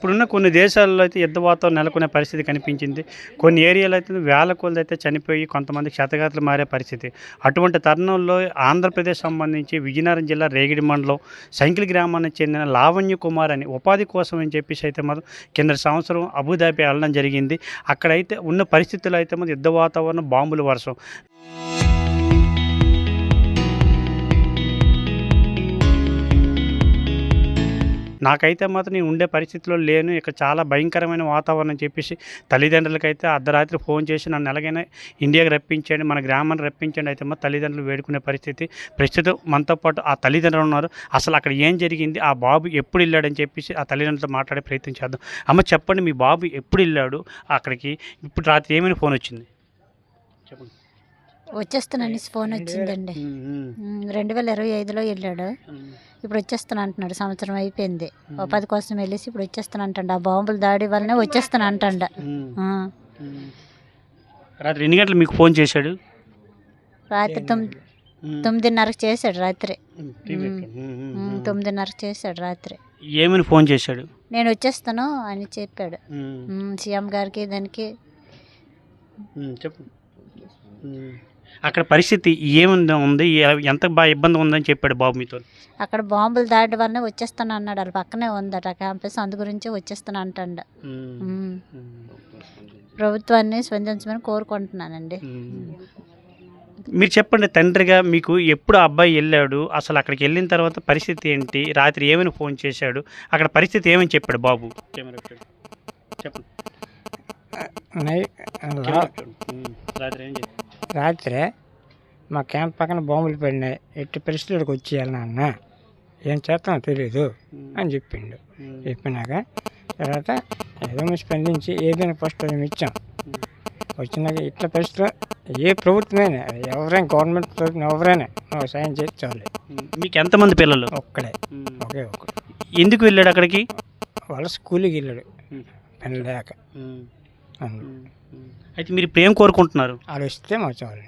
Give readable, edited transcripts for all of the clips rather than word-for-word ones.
ఇప్పుడున్న కొన్ని దేశాల్లో అయితే యుద్ధ వాతావరణం నెలకొనే పరిస్థితి కనిపించింది. కొన్ని ఏరియాలో అయితే వేల కొలది అయితే చనిపోయి కొంతమంది క్షతగాత్రులు మారే పరిస్థితి. అటువంటి తరుణంలో ఆంధ్రప్రదేశ్ సంబంధించి విజయనగరం జిల్లా రేగిడి మండలం సంకిలి గ్రామానికి చెందిన లావణ్య కుమార్ అని ఉపాధి కోసం అని చెప్పేసి అయితే మాత్రం కిందటి సంవత్సరం అబుదాబి వెళ్ళడం జరిగింది. అక్కడైతే ఉన్న పరిస్థితుల్లో అయితే మాత్రం యుద్ధ వాతావరణం, బాంబుల వర్షం. నాకైతే మాత్రం నేను ఉండే పరిస్థితిలో లేను. ఇక్కడ చాలా భయంకరమైన వాతావరణం చెప్పేసి తల్లిదండ్రులకైతే అర్ధరాత్రి ఫోన్ చేసి నన్ను ఎలాగైనా ఇండియాకి రప్పించండి, మన గ్రామాన్ని రప్పించండి అయితే మా తల్లిదండ్రులు వేడుకునే పరిస్థితి. ప్రస్తుతం మనతో పాటు ఆ తల్లిదండ్రులు ఉన్నారు. అసలు అక్కడ ఏం జరిగింది, ఆ బాబు ఎప్పుడు వెళ్ళాడని చెప్పేసి ఆ తల్లిదండ్రులతో మాట్లాడే ప్రయత్నం చేద్దాం. అమ్మ చెప్పండి, మీ బాబు ఎప్పుడు వెళ్ళాడు అక్కడికి? ఇప్పుడు రాత్రి ఏమైనా ఫోన్ వచ్చింది చెప్పండి. వచ్చేస్తానని ఫోన్ వచ్చిందండి. 2025లో వెళ్ళాడు. ఇప్పుడు వచ్చేస్తాను అంటున్నాడు. సంవత్సరం అయిపోయింది. ఉపాధి కోసం వెళ్ళేసి ఇప్పుడు వచ్చేస్తాను అంటాడు. ఆ బాంబుల దాడి వల్లనే వచ్చేస్తాను అంటాడు. రాత్రి ఎన్ని గంటలు మీకు ఫోన్ చేశాడు? రాత్రి 9:30కి చేశాడు. రాత్రి 9:30కి చేశాడు. రాత్రి ఏమని ఫోన్ చేశాడు? నేను వచ్చేస్తాను అని చెప్పాడు. సీఎం గారికి దానికి చెప్పు. అక్కడ పరిస్థితి ఏముంది ఉంది, ఎంత బాగా ఇబ్బంది ఉందని చెప్పాడు బాబు మీతో? అక్కడ బాంబులు దాడి వల్లనే వచ్చేస్తాను అన్నాడు. వాళ్ళ పక్కనే ఉందట క్యాంపస్, అందు గురించి వచ్చేస్తాను అంటాడు. ప్రభుత్వాన్ని స్పందించమని కోరుకుంటున్నానండి. మీరు చెప్పండి, తండ్రిగా మీకు ఎప్పుడు అబ్బాయి వెళ్ళాడు, అసలు అక్కడికి వెళ్ళిన తర్వాత పరిస్థితి ఏంటి, రాత్రి ఏమైనా ఫోన్ చేశాడు, అక్కడ పరిస్థితి ఏమని చెప్పాడు బాబు? చెప్పండి. రాత్రి మా క్యాంప్ పక్కన బాంబులు పడినాయి, ఎట్టి పరిస్థితులకు వచ్చేయాలి నాన్న, ఏం చేస్తానో తెలీదు అని చెప్పిండు. చెప్పినాక తర్వాత ఏదో స్పందించి ఏదైనా ఫస్ట్ మేము ఇచ్చాం. వచ్చినాక ఇట్లా పరిస్థితిలో ఏ ప్రభుత్వమైనా ఎవరైనా గవర్నమెంట్ తరఫున ఎవరైనా సాయం చేసి చాలు. మీకు ఎంతమంది పిల్లలు? ఒక్కడే, ఒకే ఒక్కడు. ఎందుకు వెళ్ళాడు అక్కడికి? వాళ్ళ స్కూల్కి వెళ్ళాడు పని లేక. అయితే మీరు ఇప్పుడు ఏం కోరుకుంటున్నారు? ఆలోచిస్తే మా చాలు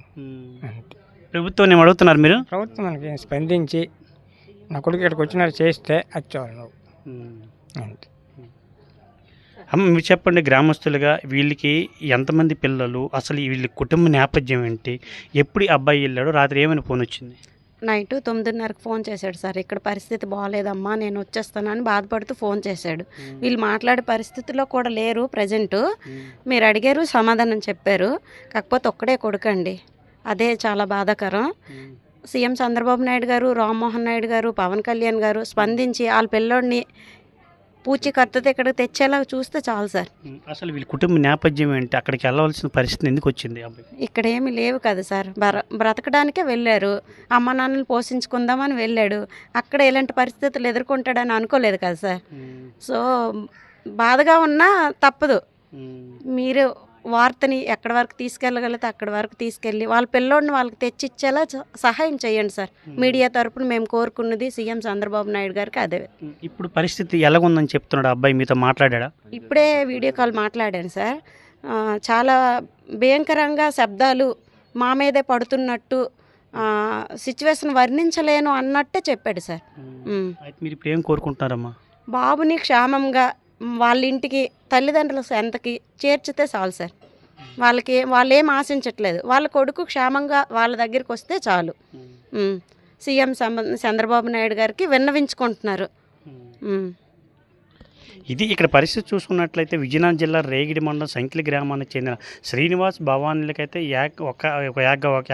అంతే. ప్రభుత్వం ఏమి అడుగుతున్నారు మీరు? ప్రభుత్వం మనకి స్పందించి నా కొడుకు ఇక్కడికి వచ్చినట్టు చేస్తే అది చాలు నువ్వు అంతే. అమ్మ మీరు చెప్పండి, గ్రామస్తులుగా వీళ్ళకి ఎంతమంది పిల్లలు, అసలు వీళ్ళ కుటుంబ నేపథ్యం ఏంటి, ఎప్పుడు అబ్బాయి వెళ్ళాడు, రాత్రి ఏమైనా ఫోన్ వచ్చింది? నైట్ 9:30కి ఫోన్ చేశాడు సార్. ఇక్కడ పరిస్థితి బాగాలేదమ్మా, నేను వచ్చేస్తానని బాధపడుతూ ఫోన్ చేశాడు. వీళ్ళు మాట్లాడే పరిస్థితిలో కూడా లేరు ప్రజెంట్. మీరు అడిగారు, సమాధానం చెప్పారు. కాకపోతే ఒక్కడే కొడుకండి, అదే చాలా బాధాకరం. సీఎం చంద్రబాబు నాయుడు గారు, రామ్మోహన్ నాయుడు గారు, పవన్ కళ్యాణ్ గారు స్పందించి వాళ్ళ పిల్లోడిని పూచీకత్తుతో ఇక్కడికి తెచ్చేలా చూస్తే చాలు సార్. అసలు వీళ్ళ కుటుంబ నేపథ్యం ఏంటి, అక్కడికి వెళ్ళవలసిన పరిస్థితి ఎందుకు వచ్చింది? ఇక్కడ ఏమి లేవు కదా సార్, బ్రతకడానికే వెళ్ళారు. అమ్మ నాన్నలు పోషించుకుందామని వెళ్ళాడు. అక్కడ ఇలాంటి పరిస్థితులు ఎదుర్కొంటాడని అనుకోలేదు కదా సార్. సో బాధగా ఉన్నా తప్పదు. మీరు వార్తని ఎక్కడి వరకు తీసుకెళ్ళగలిగితే అక్కడి వరకు తీసుకెళ్ళి వాళ్ళ పిల్లోడిని వాళ్ళకి తెచ్చిచ్చేలా సహాయం చేయండి సార్. మీడియా తరపున మేము కోరుకున్నది సీఎం చంద్రబాబు నాయుడు గారికి అదే. ఇప్పుడు పరిస్థితి ఎలాగుందని చెప్తున్నాడు అబ్బాయి, మీతో మాట్లాడా? ఇప్పుడే వీడియో కాల్ మాట్లాడాను సార్. చాలా భయంకరంగా శబ్దాలు మా మీదే పడుతున్నట్టు, సిచ్యువేషన్ వర్ణించలేను అన్నట్టే చెప్పాడు సార్. మీరు ఇప్పుడు ఏం కోరుకుంటున్నారమ్మా? బాబుని క్షేమంగా వాళ్ళ ఇంటికి తల్లిదండ్రుల ఎంతకి చేర్చితే చాలు సార్. వాళ్ళు ఏం ఆశించట్లేదు, వాళ్ళ కొడుకు క్షేమంగా వాళ్ళ దగ్గరికి వస్తే చాలు. సీఎం చంద్రబాబు నాయుడు గారికి విన్నవించుకుంటున్నారు. ఇది ఇక్కడ పరిస్థితి చూసుకున్నట్లయితే విజయనగరం జిల్లా రేగిడి మండలం సంకిలి గ్రామానికి చెందిన శ్రీనివాస్ భవానీలకైతే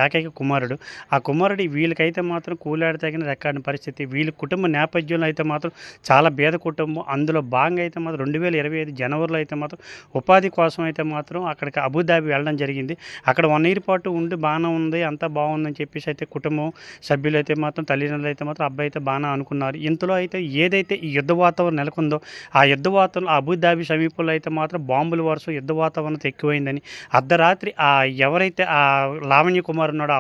ఏకైక కుమారుడు. ఆ కుమారుడు వీళ్ళకైతే మాత్రం కూలాడి తగిన రెక్కాడిన పరిస్థితి. వీళ్ళ కుటుంబ నేపథ్యంలో అయితే మాత్రం చాలా పేద కుటుంబం. అందులో భాగంగా అయితే మాత్రం 2025 జనవరిలో అయితే మాత్రం ఉపాధి కోసం అయితే మాత్రం అక్కడికి అబుదాబి వెళ్ళడం జరిగింది. అక్కడ 1 year పాటు ఉండి బాగానే ఉంది, అంతా బాగుందని చెప్పేసి అయితే కుటుంబం సభ్యులు అయితే మాత్రం తల్లిదండ్రులు అయితే మాత్రం అబ్బాయి అయితే బాగానే అనుకున్నారు. ఇంతలో అయితే ఏదైతే ఈ యుద్ధ వాతావరణం నెలకొందో ఆ యుద్ధ వాతావరణం అబుదాబి సమీపంలో అయితే మాత్రం బాంబుల వర్షం, యుద్ధ వాతావరణం ఎక్కువైందని అర్ధరాత్రి ఎవరైతే ఆ లావణ్య కుమార్ ఉన్నాడో ఆ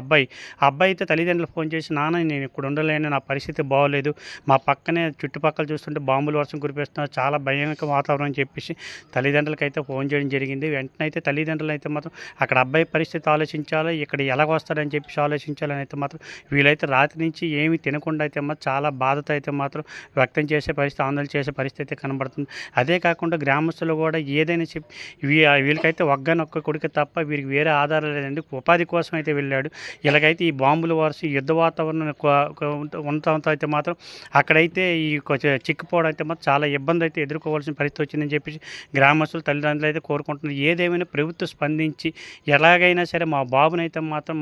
అబ్బాయి అయితే తల్లిదండ్రులు ఫోన్ చేసి, నాన్న నేను ఇక్కడ ఉండలేను, నా పరిస్థితి బాగోలేదు, మా పక్కనే చుట్టుపక్కల చూస్తుంటే బాంబుల వర్షం కురిపిస్తున్నారు, చాలా భయానక వాతావరణం అని చెప్పేసి తల్లిదండ్రులకి అయితే ఫోన్ చేయడం జరిగింది. వెంటనే అయితే తల్లిదండ్రులు అయితే మాత్రం అక్కడ అబ్బాయి పరిస్థితి ఆలోచించాలి, ఇక్కడ ఎలాగ వస్తాడని చెప్పేసి ఆలోచించాలని అయితే మాత్రం వీళ్ళైతే రాత్రి నుంచి ఏమీ తినకుండా అయితే మాత్రం చాలా బాధతో అయితే మాత్రం వ్యక్తం చేసే పరిస్థితి, ఆందోళన చేసే పరిస్థితి కనబడుతుంది. అదే కాకుండా గ్రామస్తులు కూడా ఏదైనా చెప్పి వీళ్ళకైతే ఒక్కనొక్క కొడుకు తప్ప వీరికి వేరే ఆధారం లేదండి. ఉపాధి కోసం అయితే వెళ్ళాడు. ఇలాగైతే ఈ బాంబులు వరుస యుద్ధ వాతావరణం ఉండటంతో అయితే మాత్రం అక్కడైతే ఈ చిక్కుపోవడం అయితే మాత్రం చాలా ఇబ్బంది అయితే ఎదుర్కోవాల్సిన పరిస్థితి వచ్చిందని చెప్పేసి గ్రామస్తులు తల్లిదండ్రులు అయితే కోరుకుంటున్నారు. ఏదేమైనా ప్రభుత్వం స్పందించి ఎలాగైనా సరే మా బాబునైతే మాత్రం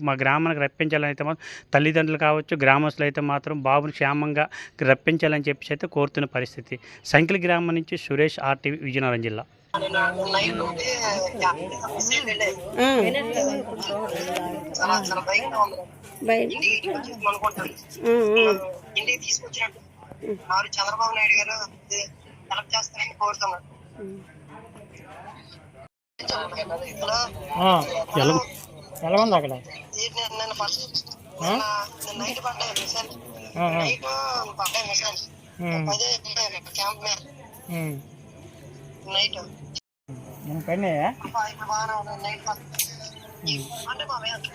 మా గ్రామానికి రప్పించాలని అయితే మాత్రం తల్లిదండ్రులు కావచ్చు, గ్రామస్తులు అయితే మాత్రం బాబుని క్షేమంగా రప్పించాలని చెప్పేసి అయితే కోరుతున్న పరిస్థితి. సంకిలి గ్రామం నుంచి సురేష్, RTV, విజయనగరం జిల్లా. చంద్రబాబు నాయుడు గారు సెలెక్ట్ చేస్తారని కోరుతున్నారు. ఎలా ఉంది అక్కడ? నేను ఫస్ట్ నైట్ పడ్డాయి మిసైల్, నైట్ పడ్డాయి మిసైల్, అదే క్యాంప్ మీద నైట్ పడినాయా? ఇప్పుడు బాగానే ఉన్నాయి. నైట్ అంటే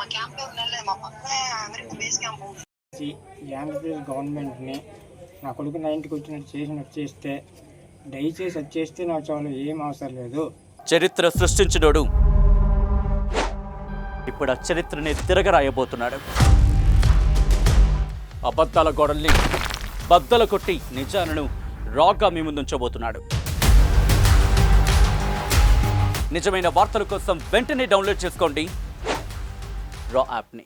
మా క్యాంప్ మీద వెళ్ళలేదు, మా పక్కనే అమెరికా బేస్ క్యాంప్. ఈ ఆంధ్రప్రదేశ్ గవర్నమెంట్ని నా కొడుకు 90కి వచ్చినట్టు చేస్తే దయచేసి వచ్చేస్తే నాకు చాలా ఏం అవసరం లేదు. చరిత్ర సృష్టించినోడు ఇప్పుడు ఆ చరిత్రని తిరగరాయబోతున్నాడు. అబద్ధాల గోడల్ని బద్దలు కొట్టి నిజాలను రాగా మీ ముందుంచబోతున్నాడు. నిజమైన వార్తల కోసం వెంటనే డౌన్లోడ్ చేసుకోండి రా యాప్ని.